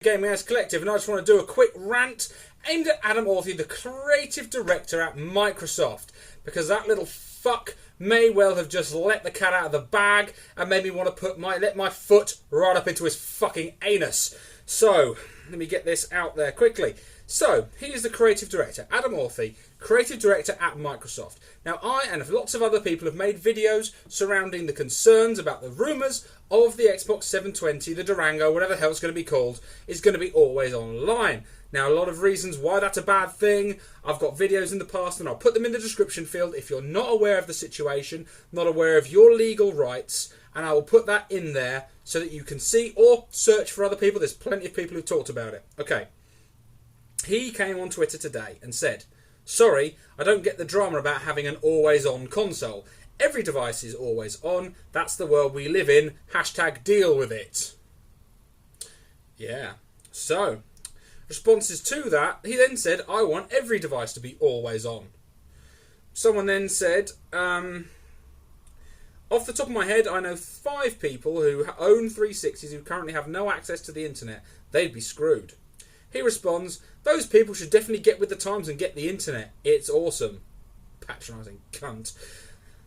Gaminganarchist Collective, and I just want to do a quick rant aimed at Adam Orth, the creative director at Microsoft, because that little fuck may well have just let the cat out of the bag and made me want to let my foot right up into his fucking anus. So, let me get this out there quickly. So, he is the creative director, Adam Orth, creative director at Microsoft. Now, I and lots of other people have made videos surrounding the concerns about the rumours of the Xbox 720, the Durango, whatever the hell it's going to be called, is going to be always online. Now, a lot of reasons why that's a bad thing. I've got videos in the past, and I'll put them in the description field if you're not aware of the situation, not aware of your legal rights, and I will put that in there so that you can see or search for other people. There's plenty of people who've talked about it. Okay. He came on Twitter today and said, "Sorry, I don't get the drama about having an always-on console. Every device is always on. That's the world we live in. Hashtag deal with it." Yeah. So, responses to that, he then said, "I want every device to be always on." Someone then said, off the top of my head, I know 5 people who own 360s who currently have no access to the internet. They'd be screwed. He responds, "Those people should definitely get with the times and get the internet. It's awesome." Patronising cunt.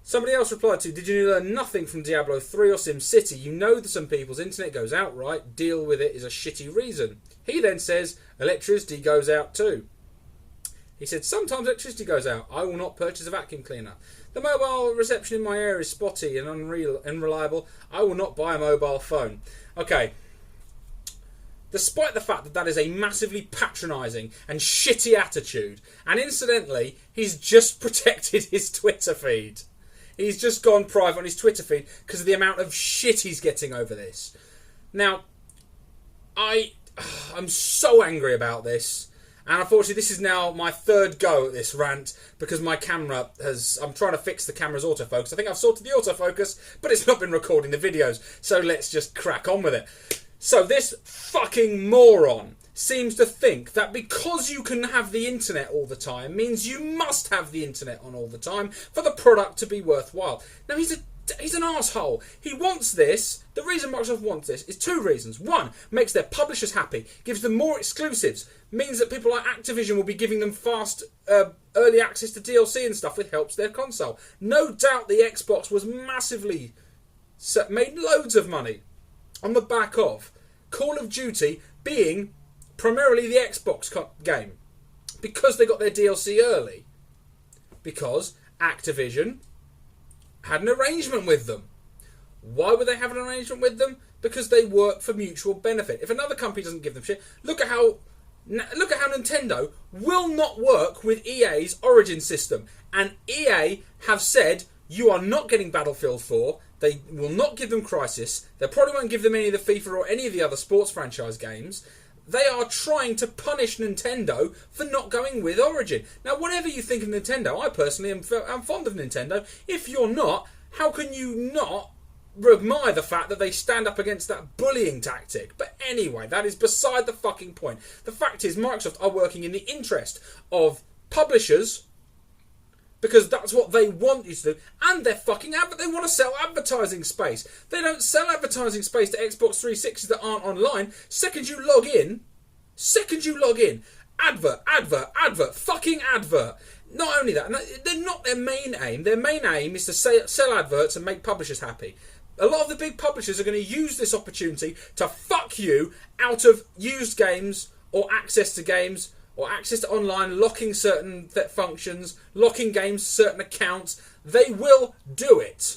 Somebody else replied to, "Did you learn nothing from Diablo 3 or SimCity? You know that some people's internet goes out, right? Deal with it is a shitty reason." He then says, "Electricity goes out too." He said, "Sometimes electricity goes out. I will not purchase a vacuum cleaner. The mobile reception in my area is spotty and unreliable. I will not buy a mobile phone." Okay. Despite the fact that that is a massively patronising and shitty attitude, and incidentally, he's just protected his Twitter feed. He's just gone private on his Twitter feed because of the amount of shit he's getting over this. Now, I'm so angry about this, and unfortunately this is now my 3rd go at this rant because my camera I'm trying to fix the camera's autofocus. I think I've sorted the autofocus, but it's not been recording the videos, so let's just crack on with it. So this fucking moron seems to think that because you can have the internet all the time means you must have the internet on all the time for the product to be worthwhile. Now he's an arsehole. He wants this. The reason Microsoft wants this is 2 reasons. 1, makes their publishers happy, gives them more exclusives, means that people like Activision will be giving them fast early access to DLC and stuff, which helps their console. No doubt the Xbox was massively made loads of money on the back of Call of Duty being primarily the Xbox game because they got their DLC early, because Activision had an arrangement with them. Why would they have an arrangement with them? Because they work for mutual benefit. If another company doesn't give them shit, look at how Nintendo will not work with EA's Origin system, and EA have said you are not getting Battlefield 4. They will not give them Crysis. They probably won't give them any of the FIFA or any of the other sports franchise games. They are trying to punish Nintendo for not going with Origin. Now, whatever you think of Nintendo, I personally am fond of Nintendo. If you're not, how can you not admire the fact that they stand up against that bullying tactic? But anyway, that is beside the fucking point. The fact is, Microsoft are working in the interest of publishers, because that's what they want you to do, and they're fucking they want to sell advertising space. They don't sell advertising space to Xbox 360s that aren't online. Second you log in, advert, fucking advert. Not only that, they're not their main aim. Their main aim is to sell adverts and make publishers happy. A lot of the big publishers are going to use this opportunity to fuck you out of used games or access to games, or access to online, locking certain functions, locking games, certain accounts. They will do it.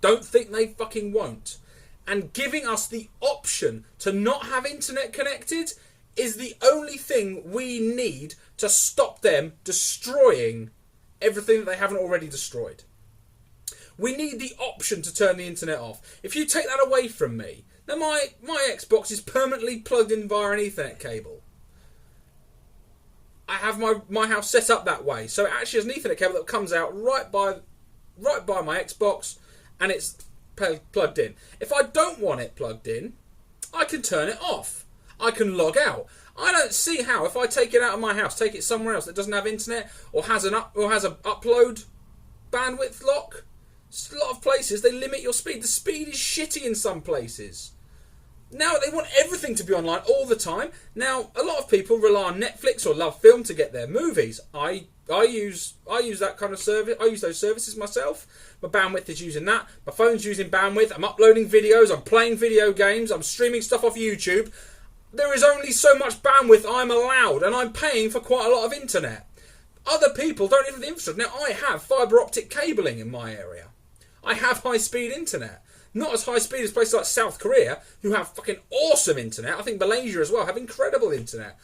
Don't think they fucking won't. And giving us the option to not have internet connected is the only thing we need to stop them destroying everything that they haven't already destroyed. We need the option to turn the internet off. If you take that away from me, then my Xbox is permanently plugged in via an Ethernet cable. I have my house set up that way, so it actually has an Ethernet cable that comes out right by my Xbox, and it's plugged in. If I don't want it plugged in, I can turn it off. I can log out. I don't see how, if I take it out of my house, take it somewhere else that doesn't have internet or has an upload bandwidth lock. A lot of places they limit your speed. The speed is shitty in some places. Now they want everything to be online all the time. Now a lot of people rely on Netflix or Love Film to get their movies. I use that kind of service. I use those services myself. My bandwidth is using that. My phone's using bandwidth. I'm uploading videos. I'm playing video games. I'm streaming stuff off YouTube. There is only so much bandwidth I'm allowed, and I'm paying for quite a lot of internet. Other people don't even have the infrastructure. Now I have fibre optic cabling in my area. I have high-speed internet. Not as high speed as places like South Korea, who have fucking awesome internet. I think Malaysia as well have incredible internet.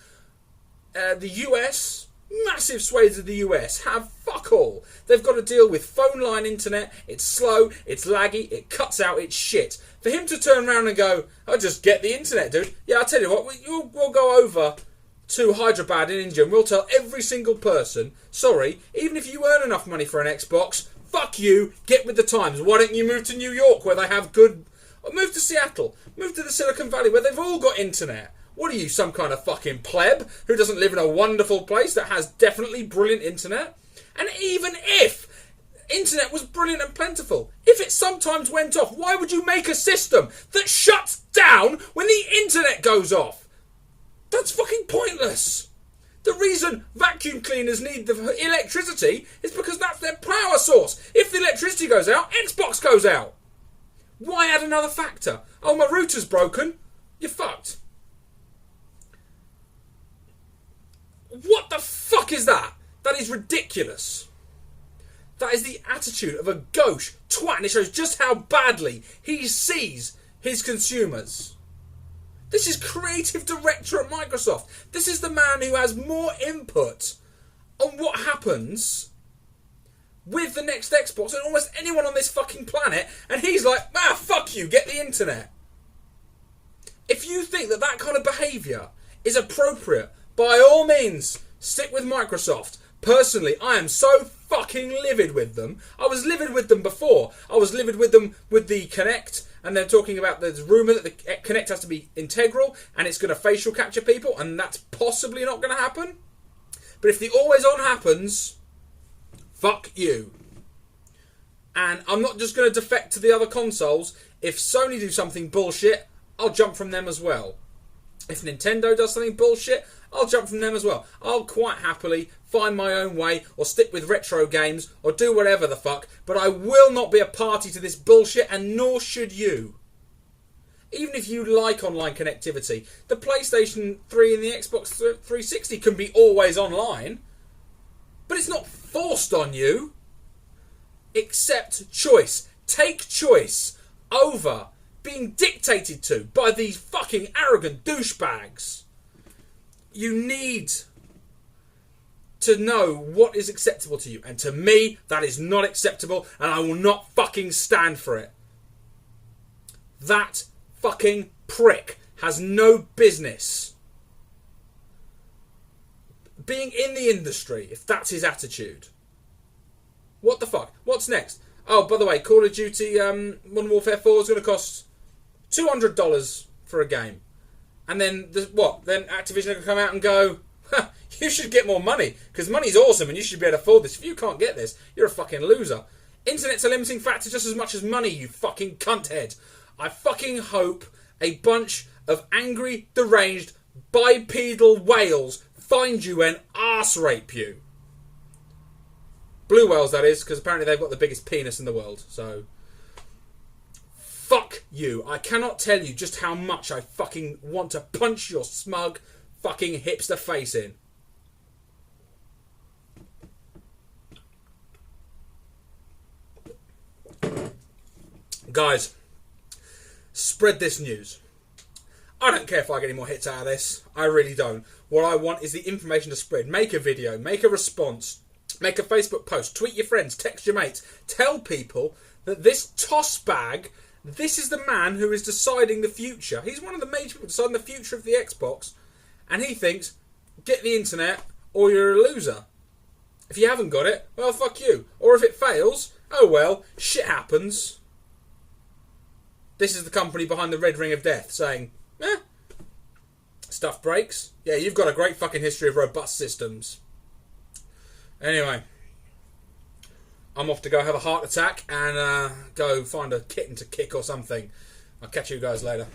The US, massive swathes of the US, have fuck all. They've got to deal with phone line internet. It's slow, it's laggy, it cuts out, it's shit. For him to turn around and go, "I'll just get the internet, dude." Yeah, I'll tell you what, we'll go over to Hyderabad in India and we'll tell every single person, sorry, even if you earn enough money for an Xbox, fuck you, get with the times. Why don't you move to New York where they have good... Or move to Seattle. Move to the Silicon Valley where they've all got internet. What are you, some kind of fucking pleb who doesn't live in a wonderful place that has definitely brilliant internet? And even if internet was brilliant and plentiful, if it sometimes went off, why would you make a system that shuts down when the internet goes off? That's fucking pointless. The reason vacuum cleaners need the electricity is because that's their power source. If the electricity goes out, Xbox goes out. Why add another factor? Oh, my router's broken. You're fucked. What the fuck is that? That is ridiculous. That is the attitude of a gauche twat, and it shows just how badly he sees his consumers. This is creative director at Microsoft. This is the man who has more input on what happens with the next Xbox than almost anyone on this fucking planet. And he's like, fuck you, get the internet. If you think that that kind of behaviour is appropriate, by all means, stick with Microsoft. Personally, I am so fucking livid with them. I was livid with them before. I was livid with them with the Kinect. And they're talking about there's rumour that the Kinect has to be integral and it's going to facial capture people, and that's possibly not going to happen. But if the always on happens, fuck you. And I'm not just going to defect to the other consoles. If Sony do something bullshit, I'll jump from them as well. If Nintendo does something bullshit, I'll jump from them as well. I'll quite happily find my own way or stick with retro games or do whatever the fuck, but I will not be a party to this bullshit, and nor should you. Even if you like online connectivity, the PlayStation 3 and the Xbox 360 can be always online, but it's not forced on you. Accept choice. Take choice over being dictated to by these fucking arrogant douchebags. You need to know what is acceptable to you. And to me, that is not acceptable, and I will not fucking stand for it. That fucking prick has no business being in the industry if that's his attitude. What the fuck? What's next? Oh, by the way, Call of Duty Modern Warfare 4 is going to cost $200 for a game. And then, what? Then Activision are going to come out and go, you should get more money, because money's awesome and you should be able to afford this. If you can't get this, you're a fucking loser. Internet's a limiting factor just as much as money, you fucking cunt head. I fucking hope a bunch of angry, deranged, bipedal whales find you and arse rape you. Blue whales, that is, because apparently they've got the biggest penis in the world, so... Fuck you. I cannot tell you just how much I fucking want to punch your smug fucking hipster face in. Guys, spread this news. I don't care if I get any more hits out of this. I really don't. What I want is the information to spread. Make a video, make a response, make a Facebook post, tweet your friends, text your mates. Tell people that this toss bag... This is the man who is deciding the future. He's one of the major people deciding the future of the Xbox. And he thinks, get the internet or you're a loser. If you haven't got it, well, fuck you. Or if it fails, oh well, shit happens. This is the company behind the Red Ring of Death saying, stuff breaks. Yeah, you've got a great fucking history of robust systems. Anyway. I'm off to go have a heart attack and go find a kitten to kick or something. I'll catch you guys later.